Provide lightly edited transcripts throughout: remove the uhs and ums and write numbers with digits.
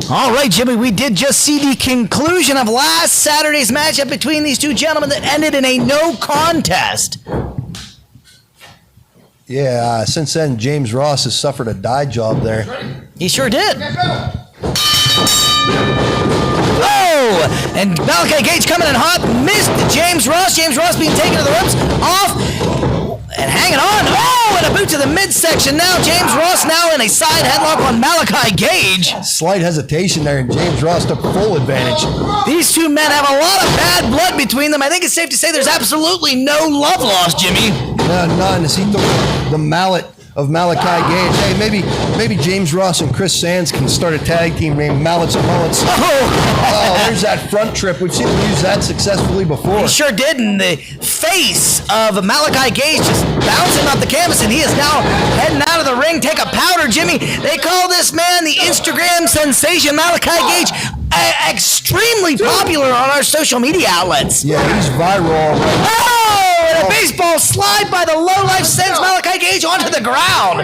All right, Jimmy, we did just see the conclusion of last Saturday's matchup between these two gentlemen that ended in a no contest. Yeah, since then, James Ross has suffered a die job there. He sure did. Oh! And Malaki Gage coming in hot, missed James Ross. James Ross being taken to the ropes, off, and hanging on. Oh, and a boot to the midsection now. James Ross now in a side headlock on Malaki Gage. Slight hesitation there, and James Ross took full advantage. These two men have a lot of bad blood between them. I think it's safe to say there's absolutely no love lost, Jimmy. None, as he took the mallet of Malaki Gage. Hey, maybe James Ross and Chris Sands can start a tag team named Mallets and Mullets. Oh, there's that front trip. We've seen him use that successfully before. He sure did, and the face of Malaki Gage just bouncing off the canvas, and he is now heading out of the ring. Take a powder, Jimmy. They call this man the Instagram sensation, Malaki Gage. Extremely popular on our social media outlets. Yeah, he's viral. And a baseball slide by the lowlife sends Malaki Gage onto the ground.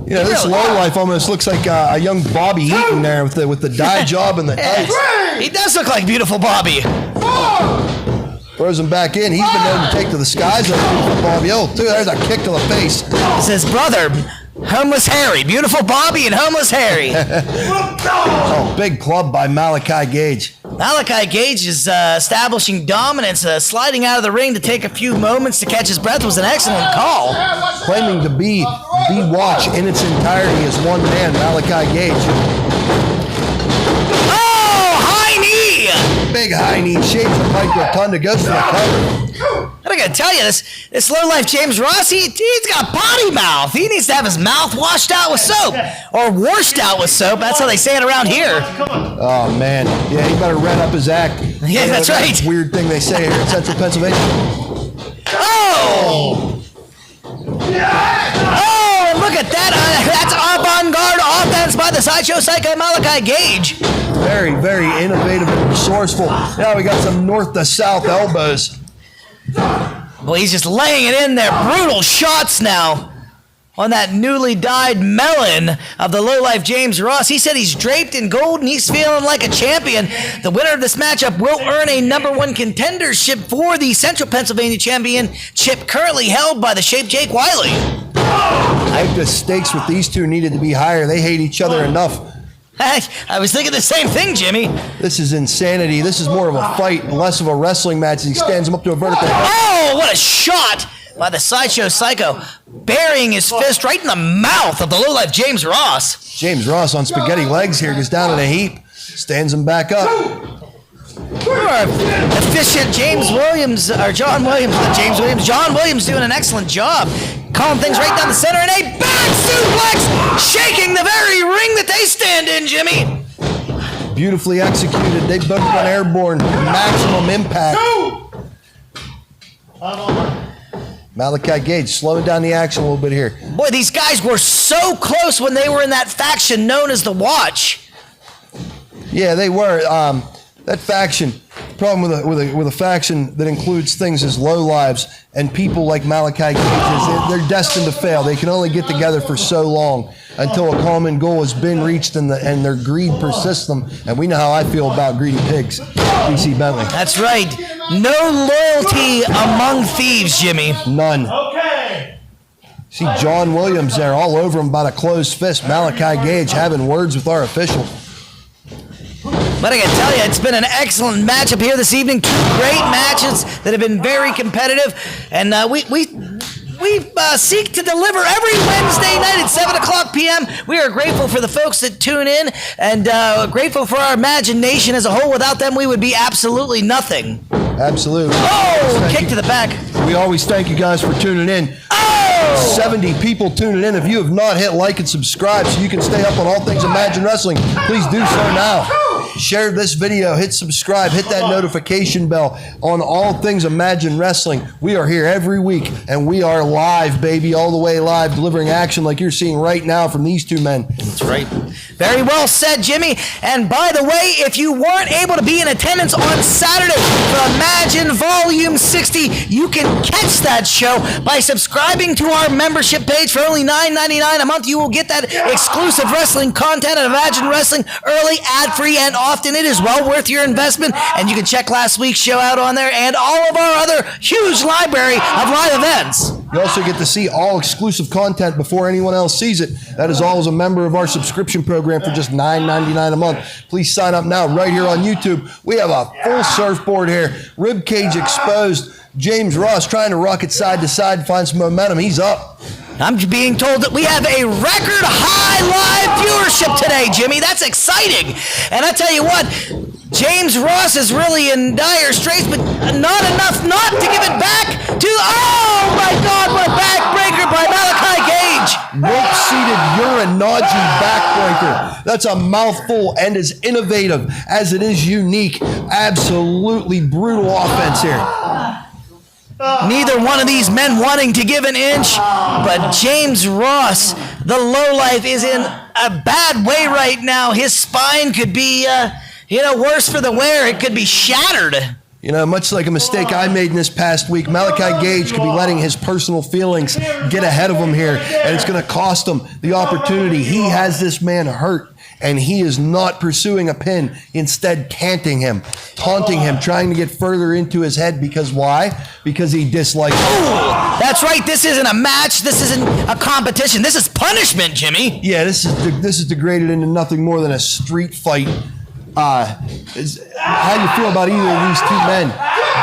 Yeah, this lowlife almost looks like a young Bobby Eaton there with the dye job and the tights. He does look like beautiful Bobby. Throws him back in. He's been known to take to the skies like beautiful Bobby. Oh, dude, there's a kick to the face. It's his brother, Homeless Harry. Beautiful Bobby and Homeless Harry. Oh, big club by Malaki Gage. Malaki Gage is establishing dominance, sliding out of the ring to take a few moments to catch his breath was an excellent call. Claiming to be the watch in its entirety as one man, Malaki Gage. Oh, high knee! Big high knee, shapes of Mike Rotunda, goes for the cover. I gotta tell you, this lowlife James Ross, he's got potty mouth. He needs to have his mouth washed out with soap. Or washed out with soap. That's how they say it around here. Oh, man. Yeah, he better red up his act. Yeah, that's right. Weird thing they say here in Central Pennsylvania. Oh! Oh, and look at that. That's avant-garde offense by the Sideshow Psycho Malaki Gage. Very, very innovative and resourceful. Now we got some north to south elbows. Well, he's just laying it in there. Brutal shots now on that newly dyed melon of the lowlife James Ross. He said he's draped in gold and he's feeling like a champion. The winner of this matchup will earn a #1 contendership for the Central Pennsylvania Championship, currently held by the Shape Jake Wiley. I think the stakes with these two needed to be higher. They hate each other enough. I was thinking the same thing, Jimmy. This is insanity. This is more of a fight and less of a wrestling match. He stands him up to a vertical. Oh, what a shot by the Sideshow Psycho, burying his fist right in the mouth of the lowlife James Ross. James Ross on spaghetti legs here, gets down in a heap, stands him back up. Efficient John Williams, John Williams doing an excellent job. Calling things right down the center, and a back suplex, shaking the very ring that they stand in, Jimmy. Beautifully executed. They both went airborne. Maximum impact. Malaki Gage slowing down the action a little bit here. Boy, these guys were so close when they were in that faction known as the Watch. Yeah, they were. That faction, problem with a faction that includes things as low lives and people like Malaki Gage is they're destined to fail. They can only get together for so long until a common goal has been reached and their greed persists them. And we know how I feel about greedy pigs. DC Bentley. That's right. No loyalty among thieves, Jimmy. None. Okay. See John Williams there all over him about a closed fist. Malaki Gage having words with our official. But I can tell you, it's been an excellent matchup here this evening. Two great matches that have been very competitive. And we seek to deliver every Wednesday night at 7 o'clock p.m. We are grateful for the folks that tune in and grateful for our imagination as a whole. Without them, we would be absolutely nothing. Absolutely. Oh, kick to the back. We always thank you guys for tuning in. Oh! 70 people tuning in. If you have not hit like and subscribe so you can stay up on all things Imagine Wrestling, please do so now. share this video, hit subscribe, hit that notification bell on all things Imagine Wrestling. We are here every week, and we are live, baby, all the way live, delivering action like you're seeing right now from these two men. That's right. Very well said, Jimmy. And by the way, if you weren't able to be in attendance on Saturday for Imagine Volume 60, you can catch that show by subscribing to our membership page for only $9.99 a month. You will get that exclusive wrestling content at Imagine Wrestling early, ad-free, and often. It is well worth your investment, and you can check last week's show out on there and all of our other huge library of live events. You also get to see all exclusive content before anyone else sees it. That is all as a member of our subscription program for just $9.99 a month. Please sign up now right here on YouTube. We have a full surfboard here. Rib cage exposed. James Ross trying to rock it side to side, find some momentum. He's up. I'm being told that we have a record high live viewership today, Jimmy. That's exciting. And I tell you what, James Ross is really in dire straits, but not enough not to give it back to, oh my God, what backbreaker by Malaki Gage. Rope-seated Uranagi backbreaker. That's a mouthful and as innovative as it is unique. Absolutely brutal offense here. Neither one of these men wanting to give an inch, but James Ross, the lowlife, is in a bad way right now. His spine could be, worse for the wear. It could be shattered. You know, much like a mistake I made in this past week, Malaki Gage could be letting his personal feelings get ahead of him here, and it's going to cost him the opportunity. He has this man hurt, and he is not pursuing a pin, instead canting him, taunting him, trying to get further into his head. Because why? Because he dislikes him. Oh, that's right. This isn't a match. This isn't a competition. This is punishment, Jimmy. Yeah, this is degraded into nothing more than a street fight. How you feel about either of these two men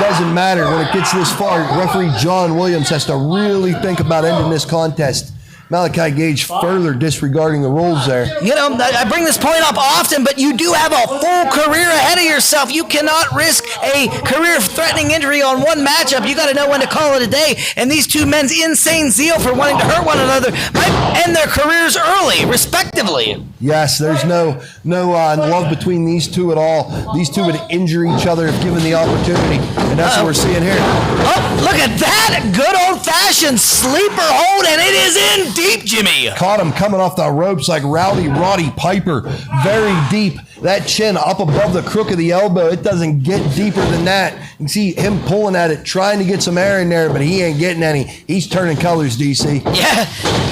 doesn't matter when it gets this far. Referee John Williams has to really think about ending this contest. Malaki Gage further disregarding the rules there. You know, I bring this point up often, but you do have a full career ahead of yourself. You cannot risk a career-threatening injury on one matchup. You got to know when to call it a day. And these two men's insane zeal for wanting to hurt one another might end their careers early, respectively. Yes, there's no love between these two at all. These two would injure each other if given the opportunity, and that's what we're seeing here. Oh, look at that! Good old-fashioned sleeper hold, and it is in deep, Jimmy. Caught him coming off the ropes like Rowdy Roddy Piper. Very deep. That chin up above the crook of the elbow. It doesn't get deeper than that. You can see him pulling at it, trying to get some air in there, but he ain't getting any. He's turning colors, DC. Yeah,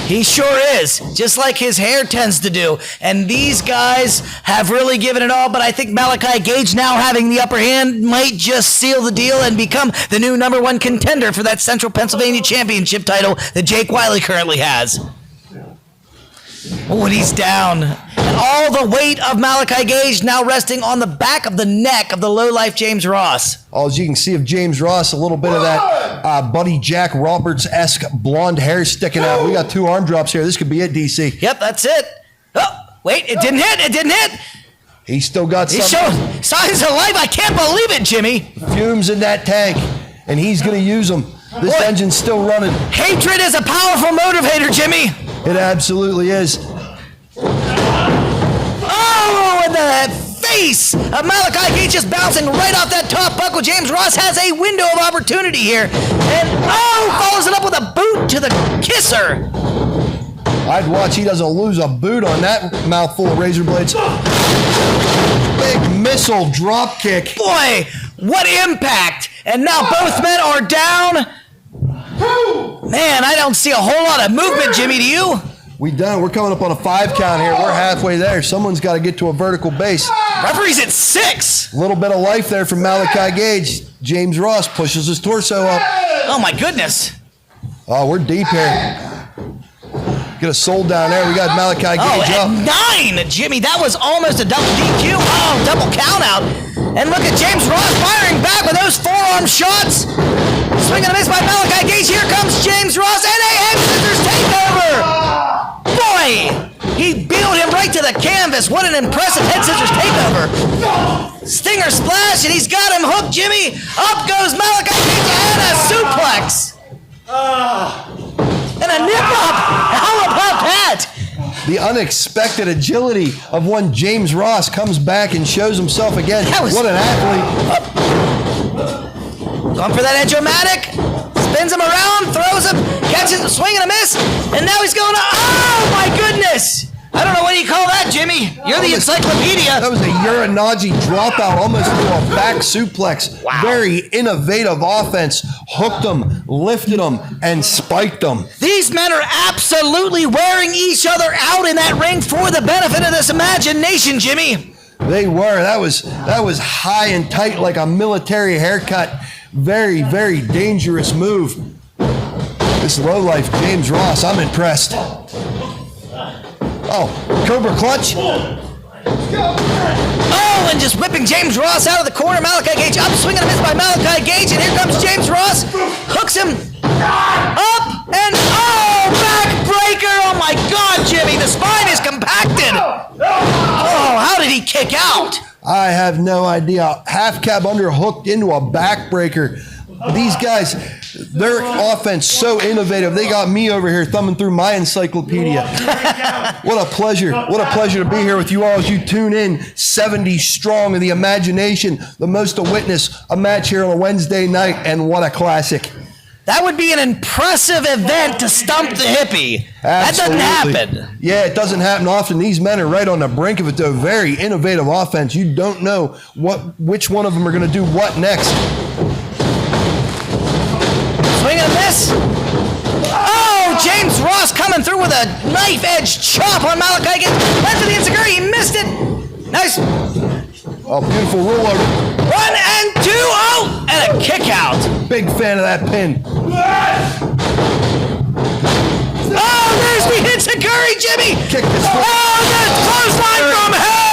he sure is. Just like his hair tends to do. And these guys have really given it all, but I think Malaki Gage now having the upper hand might just seal the deal and become the new #1 contender for that Central Pennsylvania Championship title that Jake Wiley currently has. Oh, and he's down. And all the weight of Malaki Gage now resting on the back of the neck of the lowlife James Ross. Oh, as you can see of James Ross, a little bit of that Buddy Jack Roberts-esque blonde hair sticking out. We got 2 arm drops here. This could be it, DC. Yep, that's it. Oh, wait, it didn't hit. It didn't hit. He's still got some. He's showing signs of life. I can't believe it, Jimmy. Fumes in that tank, and he's going to use them. This engine's still running. Hatred is a powerful motivator, Jimmy. It absolutely is. Oh, and the face of Malaki Gage just bouncing right off that top buckle. James Ross has a window of opportunity here. And, follows it up with a boot to the kisser. I'd watch he doesn't lose a boot on that mouthful of razor blades. Big missile drop kick. Boy, what impact. And now both men are down. Man, I don't see a whole lot of movement, Jimmy, do you? We done. We're coming up on a 5 count here. We're halfway there. Someone's got to get to a vertical base. Referee's at 6. A little bit of life there from Malaki Gage. James Ross pushes his torso up. Oh, my goodness. Oh, we're deep here. Get a soul down there. We got Malaki Gage up. 9, Jimmy. That was almost a double DQ. Oh, double count out. And look at James Ross firing back with those forearm shots. Swing and a miss by Malaki Gage. Here comes James Ross and a head scissors takeover. Boy, he beat him right to the canvas. What an impressive head scissors takeover. Stinger splash, and he's got him hooked, Jimmy. Up goes Malaki Gage and a suplex. And a nip up. How about that? The unexpected agility of one James Ross comes back and shows himself again. What an athlete. Going for that edge-o-matic. Spins him around, throws him, catches him, swing and a miss, and now he's going to, oh my goodness! I don't know what do you call that, Jimmy. You're the encyclopedia. That was a Uranagi dropout, almost into a back suplex. Wow. Very innovative offense. Hooked them, lifted them, and spiked them. These men are absolutely wearing each other out in that ring for the benefit of this imagination, Jimmy. They were. That was high and tight like a military haircut. Very, very dangerous move. This lowlife James Ross, I'm impressed. Oh, Cobra Clutch. Oh, and just whipping James Ross out of the corner. Malaki Gage up, swinging a miss by Malaki Gage, and here comes James Ross. Hooks him up, and oh, backbreaker. Oh my God, Jimmy, the spine is compacted. Oh, how did he kick out? I have no idea. Half cab underhooked into a backbreaker. These guys, their offense so innovative. They got me over here thumbing through my encyclopedia. What a pleasure. What a pleasure to be here with you all as you tune in. 70 strong in the imagination. The most to witness a match here on a Wednesday night, and what a classic. That would be an impressive event to stump the hippie. Absolutely. That doesn't happen. Yeah, it doesn't happen often. These men are right on the brink of it, though. Very innovative offense. You don't know which one of them are going to do what next. Swing and a miss. Oh, James Ross coming through with a knife-edge chop on Malaki Gage. Went to the insecurity. He missed it. Nice. Oh, beautiful rollover. 1 and 2. Oh, and a kick out. Big fan of that pin. Oh, there's the insecurity, Jimmy. Kick this foot. Oh, that's clothesline from hell.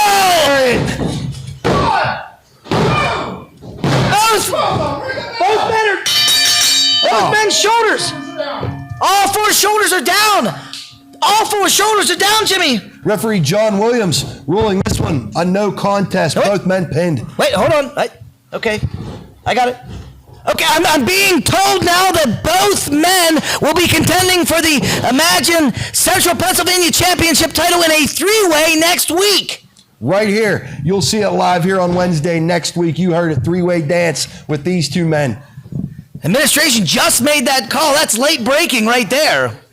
Both men are... Both men's shoulders. All four shoulders are down. All four shoulders are down, Jimmy. Referee John Williams ruling this one a no contest. Wait. Both men pinned. Wait, hold on. Okay, I got it. Okay, I'm being told now that both men will be contending for the Imagine Central Pennsylvania Championship title in a three-way next week. Right here. You'll see it live here on Wednesday next week. You heard a three-way dance with these two men. Administration just made that call. That's late breaking right there.